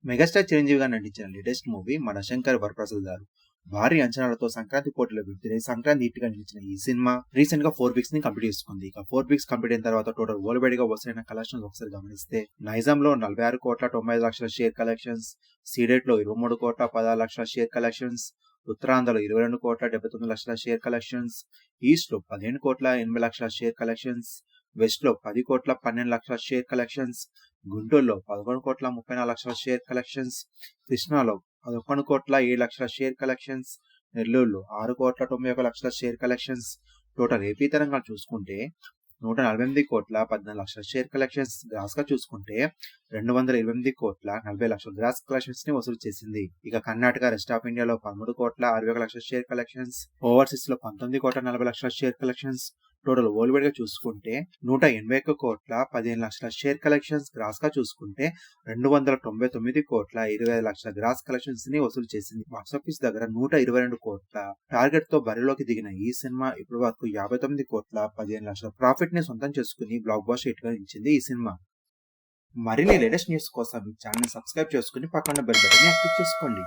Megastar Chiranjeevi గారు నటించిన latest movie మన శంకర్ వరప్రసాద్ గారు భారీ అంచనాలతో సంక్రాంతి పోటీలో విడుదలై సంక్రాంతి హిట్ గా నిలిచిన ఈ సినిమా రీసెంట్ గా 4 వీక్స్ ని కంప్లీట్ చేసుకుంది. ఇక 4 వీక్స్ కంప్లీట్ అయిన తర్వాత టోటల్ వరల్డ్ వైడ్ గా వసూలైన కలెక్షన్స్ ఒకసారి గమనిస్తే నైజాం లో 46,95,00,000 షేర్ కలెక్షన్స్, సీడెట్ లో 23,16,00,000 షేర్ కలెక్షన్స్, ఉత్తరాంధ్రలో 22,79,00,000 షేర్ కలెక్షన్స్, ఈస్ట్ లో 15,80,00,000 షేర్ కలెక్షన్స్, వెస్ట్ లో 10,12,00,000 షేర్ కలెక్షన్స్, గుంటూరులో 11,34,00,000 షేర్ కలెక్షన్స్, కృష్ణాలో 11,07,00,000 షేర్ కలెక్షన్స్, నెల్లూరులో 6,91,00,000 share collections. Total AP Telangana చూసుకుంటే 148,14,00,000 షేర్ కలెక్షన్స్, గ్రాస్ గా చూసుకుంటే 228,40,00,000 గ్రాస్ కలెక్షన్స్ ని వసూలు చేసింది. ఇక కర్ణాటక, రెస్ట్ ఆఫ్ ఇండియాలో 13,61,00,000 షేర్ కలెక్షన్స్, ఓవర్సీస్ లో 19,40,00,000 share collections. Total world wide గా చూసుకుంటే 181,15,00,000 షేర్ కలెక్షన్స్, గ్రాస్ గా చూసుకుంటే 299,25,00,000 గ్రాస్ కలెక్షన్స్ ని వసూలు చేసింది. బాక్సాఫీస్ దగ్గర 122 కోట్ల టార్గెట్ తో బరిలోకి దిగిన ఈ సినిమా ఇప్పటి వరకు 59,15,00,000 ప్రాఫిట్ ని సొంతం చేసుకుని బ్లాక్ బస్టర్ హిట్ గా నిలిచింది ఈ సినిమా. మరిన్ని లేటెస్ట్ న్యూస్ కోసం ఈ ఛానల్ సబ్స్క్రైబ్ చేసుకుని పక్కన బెల్ బటన్ ని యాక్టివ్ చేసుకోండి.